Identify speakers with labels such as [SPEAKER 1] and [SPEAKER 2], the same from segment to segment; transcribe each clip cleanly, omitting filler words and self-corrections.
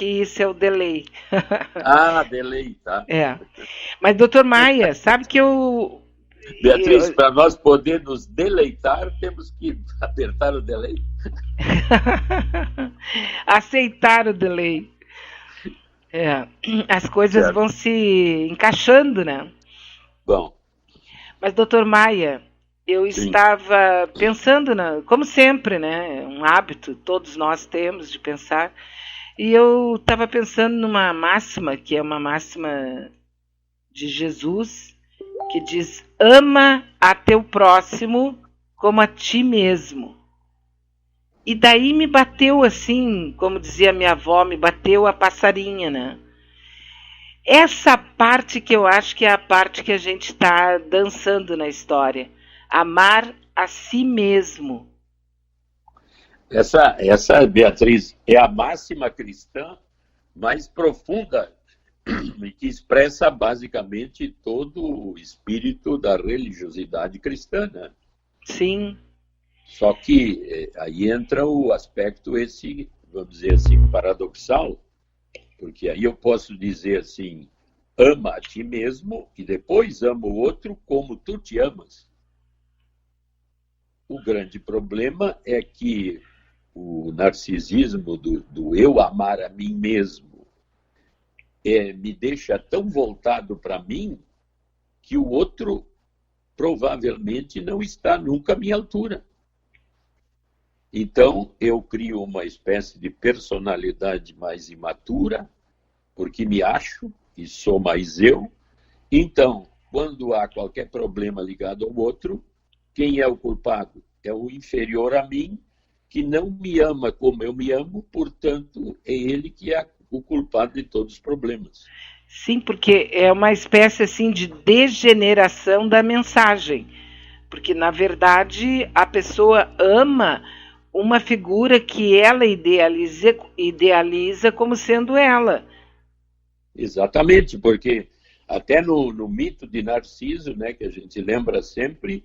[SPEAKER 1] que isso é o delay.
[SPEAKER 2] Ah, delay, tá.
[SPEAKER 1] É. Mas, doutor Maia, sabe que
[SPEAKER 2] Beatriz, para nós poder nos deleitar, temos que apertar o delay.
[SPEAKER 1] aceitar o delay. É. As coisas
[SPEAKER 2] Certo.
[SPEAKER 1] vão se encaixando, né?
[SPEAKER 2] Bom,
[SPEAKER 1] Mas, doutor Maia, eu
[SPEAKER 2] sim.
[SPEAKER 1] estava pensando, como sempre, né? Um hábito, todos nós temos de pensar. E eu estava pensando numa máxima, que é uma máxima de Jesus, que diz: ama a teu próximo como a ti mesmo. E daí me bateu assim, como dizia minha avó, me bateu a passarinha, né? Essa parte que eu acho que é a parte que a gente está dançando na história. Amar a si mesmo.
[SPEAKER 2] Essa, Beatriz, é a máxima cristã mais profunda e que expressa basicamente todo o espírito da religiosidade cristã, né?
[SPEAKER 1] Sim.
[SPEAKER 2] Só que aí entra o aspecto esse, vamos dizer assim, paradoxal, porque aí eu posso dizer assim, ama a ti mesmo e depois ama o outro como tu te amas. O grande problema é que o narcisismo do eu amar a mim mesmo me deixa tão voltado para mim que o outro provavelmente não está nunca à minha altura. Então, eu crio uma espécie de personalidade mais imatura, porque me acho e sou mais eu. Então, quando há qualquer problema ligado ao outro, quem é o culpado? É o inferior a mim, que não me ama como eu me amo, portanto, é ele que é o culpado de todos os problemas.
[SPEAKER 1] Sim, porque é uma espécie assim de degeneração da mensagem. Porque, na verdade, a pessoa ama uma figura que ela idealiza como sendo ela.
[SPEAKER 2] Exatamente, porque até no mito de Narciso, né, que a gente lembra sempre,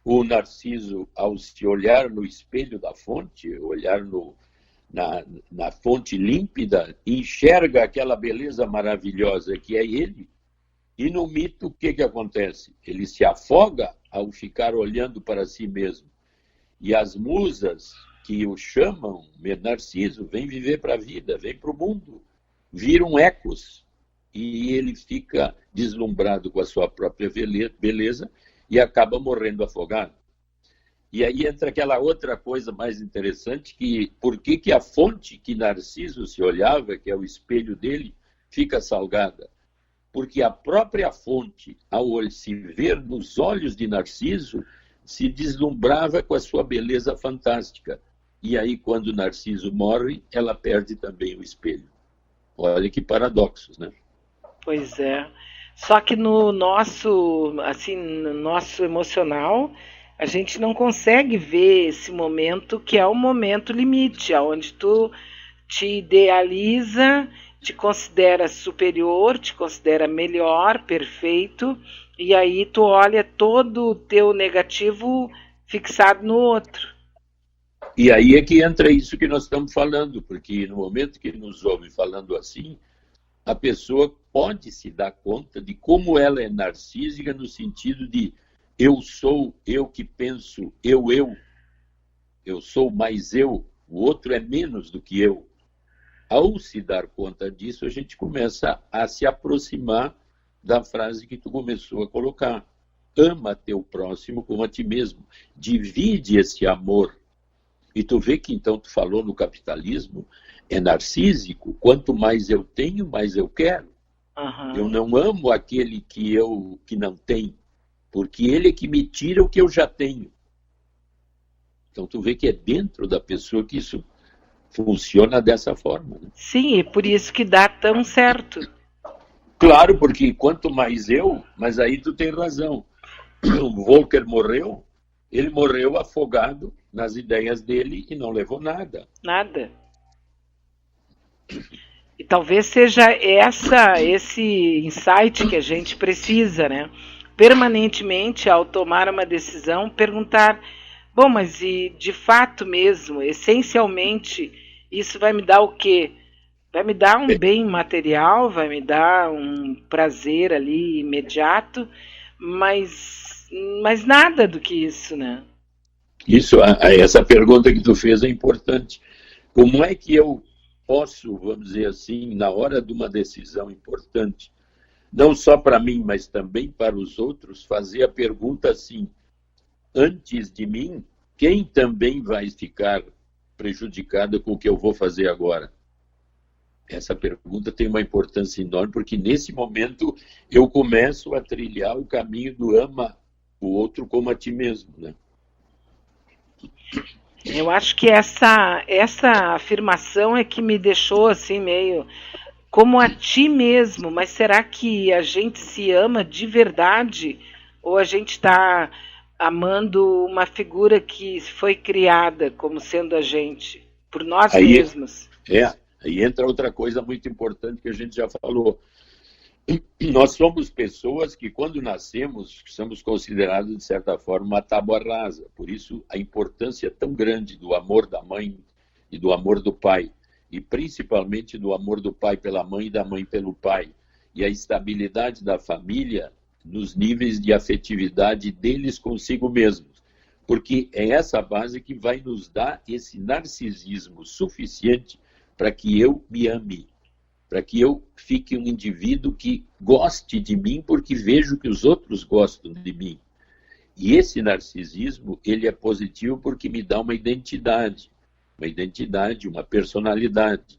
[SPEAKER 2] o Narciso, ao se olhar no espelho da fonte, olhar na fonte límpida, enxerga aquela beleza maravilhosa que é ele, e no mito o que acontece? Ele se afoga ao ficar olhando para si mesmo. E as musas que o chamam, Narciso, vem viver para a vida, vem para o mundo, viram ecos, e ele fica deslumbrado com a sua própria beleza e acaba morrendo afogado. E aí entra aquela outra coisa mais interessante, que por que a fonte que Narciso se olhava, que é o espelho dele, fica salgada? Porque a própria fonte, ao se ver nos olhos de Narciso, se deslumbrava com a sua beleza fantástica. E aí, quando Narciso morre, ela perde também o espelho. Olha que paradoxos, né?
[SPEAKER 1] Pois é. Só que no nosso emocional, a gente não consegue ver esse momento que é o momento limite, onde tu te idealiza, te considera superior, te considera melhor, perfeito, e aí tu olha todo o teu negativo fixado no outro.
[SPEAKER 2] E aí é que entra isso que nós estamos falando, porque no momento que nos ouve falando assim, a pessoa pode se dar conta de como ela é narcísica no sentido de eu sou, eu que penso, eu sou mais eu, o outro é menos do que eu. Ao se dar conta disso, a gente começa a se aproximar da frase que tu começou a colocar. Ama teu próximo como a ti mesmo. Divide esse amor. E tu vê que então tu falou no capitalismo, é narcísico. Quanto mais eu tenho, mais eu quero.
[SPEAKER 1] Uhum.
[SPEAKER 2] Eu não amo aquele que não tem, porque ele é que me tira o que eu já tenho. Então tu vê que é dentro da pessoa que isso funciona dessa forma. Né?
[SPEAKER 1] Sim, e por isso que dá tão certo.
[SPEAKER 2] Claro, porque quanto mais eu, mas aí tu tem razão. O Volcker morreu, ele morreu afogado nas ideias dele e não levou nada.
[SPEAKER 1] Nada. E talvez seja esse insight que a gente precisa, né? Permanentemente, ao tomar uma decisão, perguntar: bom, mas e de fato mesmo, essencialmente, isso vai me dar o quê? Vai me dar um bem material, vai me dar um prazer ali imediato, mas nada do que isso, né?
[SPEAKER 2] Isso, essa pergunta que tu fez é importante. Como é que eu posso, vamos dizer assim, na hora de uma decisão importante, não só para mim, mas também para os outros, fazer a pergunta assim: antes de mim, quem também vai ficar prejudicado com o que eu vou fazer agora? Essa pergunta tem uma importância enorme, porque nesse momento eu começo a trilhar o caminho do ama o outro como a ti mesmo, né?
[SPEAKER 1] Eu acho que essa afirmação é que me deixou assim meio como a ti mesmo, mas será que a gente se ama de verdade ou a gente está amando uma figura que foi criada como sendo a gente, por nós mesmos?
[SPEAKER 2] Aí entra outra coisa muito importante que a gente já falou. Nós somos pessoas que, quando nascemos, somos considerados, de certa forma, uma tábua rasa. Por isso, a importância tão grande do amor da mãe e do amor do pai, e principalmente do amor do pai pela mãe e da mãe pelo pai, e a estabilidade da família nos níveis de afetividade deles consigo mesmos. Porque é essa base que vai nos dar esse narcisismo suficiente para que eu me ame, para que eu fique um indivíduo que goste de mim porque vejo que os outros gostam de mim. E esse narcisismo, ele é positivo porque me dá uma identidade, uma personalidade.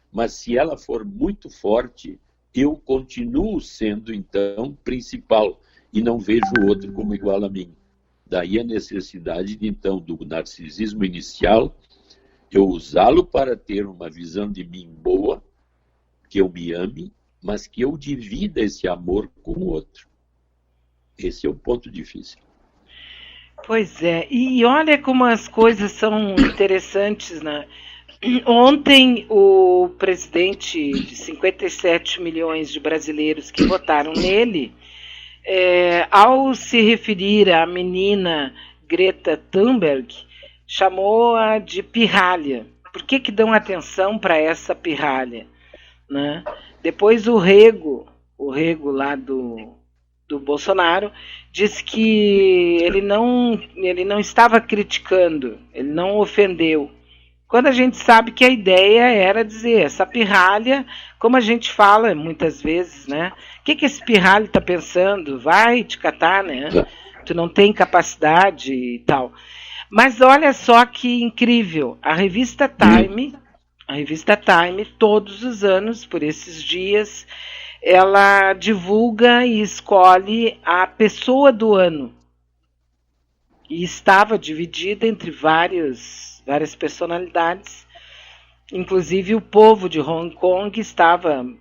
[SPEAKER 2] Mas se ela for muito forte, eu continuo sendo, então, principal e não vejo o outro como igual a mim. Daí a necessidade, então, do narcisismo inicial, eu usá-lo para ter uma visão de mim boa, que eu me ame, mas que eu divida esse amor com o outro. Esse é o ponto difícil.
[SPEAKER 1] Pois é, e olha como as coisas são interessantes, né? Ontem o presidente de 57 milhões de brasileiros que votaram nele, ao se referir à menina Greta Thunberg, chamou-a de pirralha. Por que dão atenção para essa pirralha? Né? Depois o Rego lá do Bolsonaro, disse que ele não estava criticando, ele não ofendeu. Quando a gente sabe que a ideia era dizer, essa pirralha, como a gente fala muitas vezes, né? O que esse pirralho está pensando? Vai te catar, né? Tu não tem capacidade e tal. Mas olha só que incrível, a revista Time, todos os anos, por esses dias, ela divulga e escolhe a pessoa do ano. E estava dividida entre várias personalidades, inclusive o povo de Hong Kong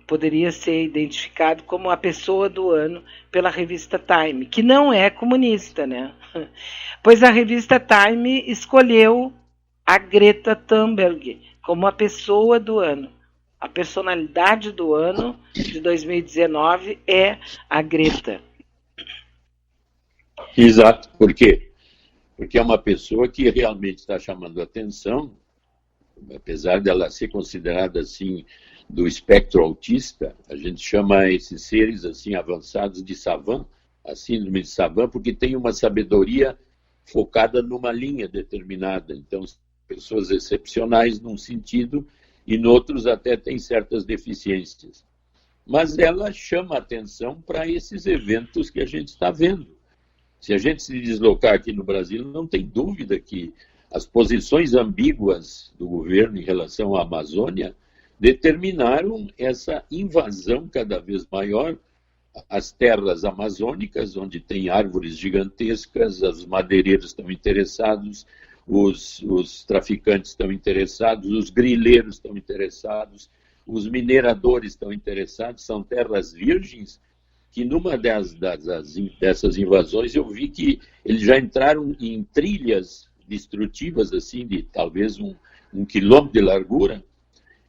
[SPEAKER 1] poderia ser identificado como a pessoa do ano pela revista Time, que não é comunista, né? Pois a revista Time escolheu a Greta Thunberg como a pessoa do ano. A personalidade do ano de 2019 é a Greta.
[SPEAKER 2] Exato. Por quê? Porque é uma pessoa que realmente está chamando a atenção, apesar dela ser considerada assim do espectro autista, a gente chama esses seres assim avançados de savant, a síndrome de savant, porque tem uma sabedoria focada numa linha determinada. Então, pessoas excepcionais num sentido e em outros até tem certas deficiências. Mas ela chama atenção para esses eventos que a gente está vendo. Se a gente se deslocar aqui no Brasil, não tem dúvida que as posições ambíguas do governo em relação à Amazônia determinaram essa invasão cada vez maior às terras amazônicas, onde tem árvores gigantescas, os madeireiros estão interessados, os traficantes estão interessados, os grileiros estão interessados, os mineradores estão interessados, são terras virgens que numa dessas invasões eu vi que eles já entraram em trilhas destrutivas, assim, de talvez um quilômetro de largura,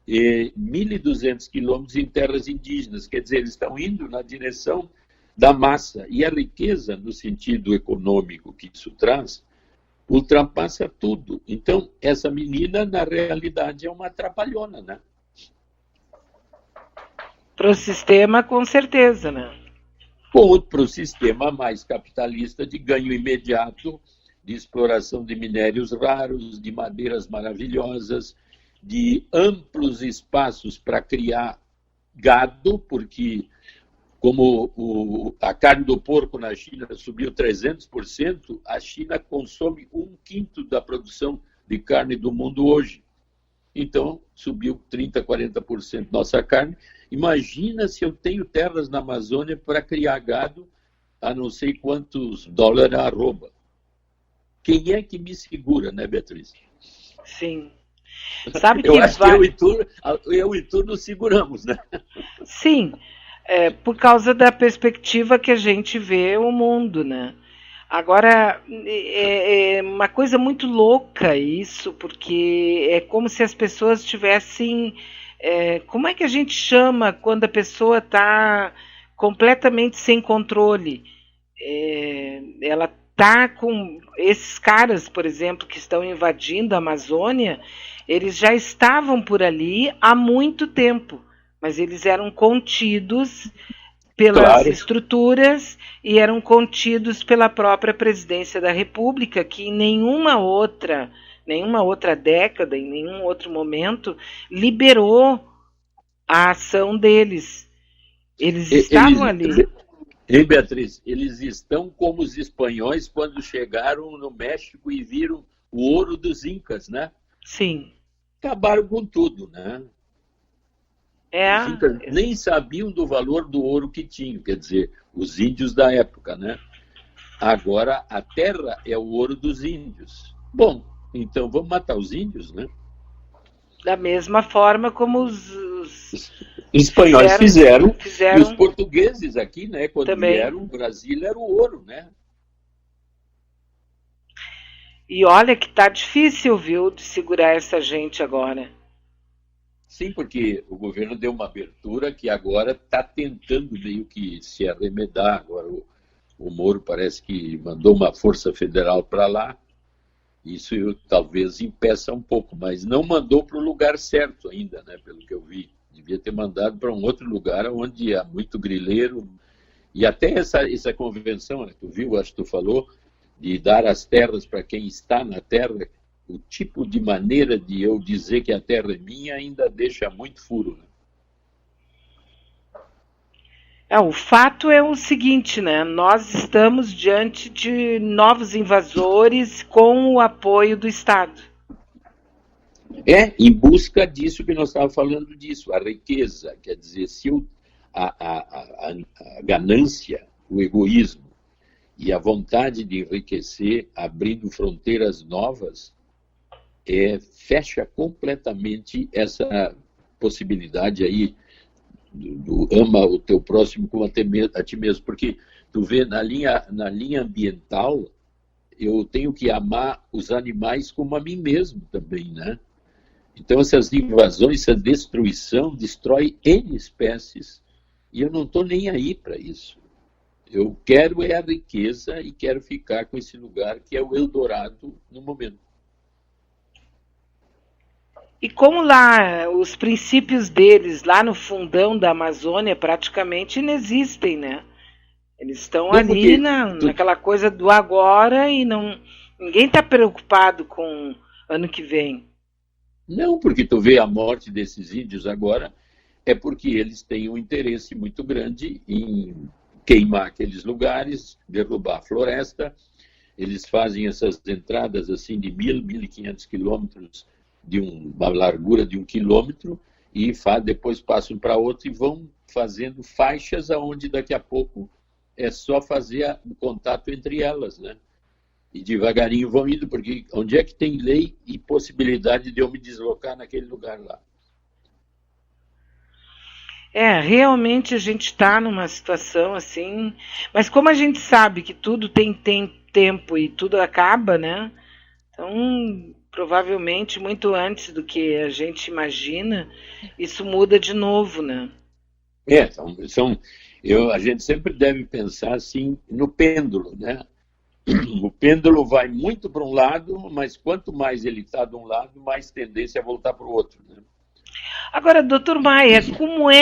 [SPEAKER 2] e 1.200 quilômetros em terras indígenas. Quer dizer, eles estão indo na direção da massa. E a riqueza, no sentido econômico que isso traz, ultrapassa tudo. Então, essa menina, na realidade, é uma atrapalhona, né?
[SPEAKER 1] Para o sistema, com certeza, né?
[SPEAKER 2] Ou para o sistema mais capitalista de ganho imediato, de exploração de minérios raros, de madeiras maravilhosas, de amplos espaços para criar gado, porque como a carne do porco na China subiu 300%, a China consome 1/5 da produção de carne do mundo hoje. Então, subiu 30%, 40% nossa carne. Imagina se eu tenho terras na Amazônia para criar gado a não sei quantos dólares a arroba. Quem é que me segura, né, Beatriz?
[SPEAKER 1] Sim. Sabe
[SPEAKER 2] eu acho que eu e tu nos seguramos, né?
[SPEAKER 1] Sim, por causa da perspectiva que a gente vê o mundo, né? Agora, é uma coisa muito louca isso, porque é como se as pessoas tivessem... como é que a gente chama quando a pessoa está completamente sem controle? Ela está com... Esses caras, por exemplo, que estão invadindo a Amazônia, eles já estavam por ali há muito tempo, mas eles eram contidos pelas estruturas e eram contidos pela própria presidência da República, que em nenhuma outra década, em nenhum outro momento, liberou a ação deles. Eles estavam ali.
[SPEAKER 2] Hein, Beatriz? Eles estão como os espanhóis quando chegaram no México e viram o ouro dos Incas, né?
[SPEAKER 1] Sim.
[SPEAKER 2] Acabaram com tudo, né? Os Incas nem sabiam do valor do ouro que tinham, quer dizer, os índios da época, né? Agora a terra é o ouro dos índios. Bom, então vamos matar os índios, né?
[SPEAKER 1] Da mesma forma como os
[SPEAKER 2] espanhóis fizeram. E os portugueses aqui, né? Quando
[SPEAKER 1] também
[SPEAKER 2] vieram, o Brasil era o ouro, né?
[SPEAKER 1] E olha que tá difícil, viu, de segurar essa gente agora.
[SPEAKER 2] Sim, porque o governo deu uma abertura que agora está tentando meio que se arremedar. Agora o Moro parece que mandou uma força federal para lá. Isso talvez impeça um pouco, mas não mandou para o lugar certo ainda, né? Pelo que eu vi. Devia ter mandado para um outro lugar onde há muito grileiro. E até essa convenção, né, tu viu, acho que tu falou, de dar as terras para quem está na terra, o tipo de maneira de eu dizer que a terra é minha ainda deixa muito furo.
[SPEAKER 1] Né? O fato é o seguinte, né? Nós estamos diante de novos invasores com o apoio do Estado.
[SPEAKER 2] Em busca disso que nós estávamos falando disso, a riqueza, quer dizer, se a ganância, o egoísmo e a vontade de enriquecer, abrindo fronteiras novas, fecha completamente essa possibilidade aí do ama o teu próximo como a ti mesmo, porque tu vê na linha ambiental, eu tenho que amar os animais como a mim mesmo também, né? Então essas invasões, essa destruição destrói N espécies e eu não estou nem aí para isso. Eu quero a riqueza e quero ficar com esse lugar que é o Eldorado no momento.
[SPEAKER 1] E como lá os princípios deles, lá no fundão da Amazônia, praticamente inexistem, né? Eles estão ali naquela coisa do agora e ninguém está preocupado com ano que vem.
[SPEAKER 2] Não, porque tu vê a morte desses índios agora, é porque eles têm um interesse muito grande em queimar aqueles lugares, derrubar a floresta. Eles fazem essas entradas assim de 1.500 quilômetros, de uma largura de 1 quilômetro, e depois passam para outro e vão fazendo faixas aonde daqui a pouco é só fazer o contato entre elas, né? E devagarinho vão indo, porque onde é que tem lei e possibilidade de eu me deslocar naquele lugar lá?
[SPEAKER 1] Realmente a gente está numa situação assim, mas como a gente sabe que tudo tem tempo e tudo acaba, né? Então, provavelmente, muito antes do que a gente imagina, isso muda de novo, né?
[SPEAKER 2] A gente sempre deve pensar assim no pêndulo, né? O pêndulo vai muito para um lado, mas quanto mais ele está de um lado, mais tendência a voltar para o outro, né?
[SPEAKER 1] Agora, doutor Maia, como é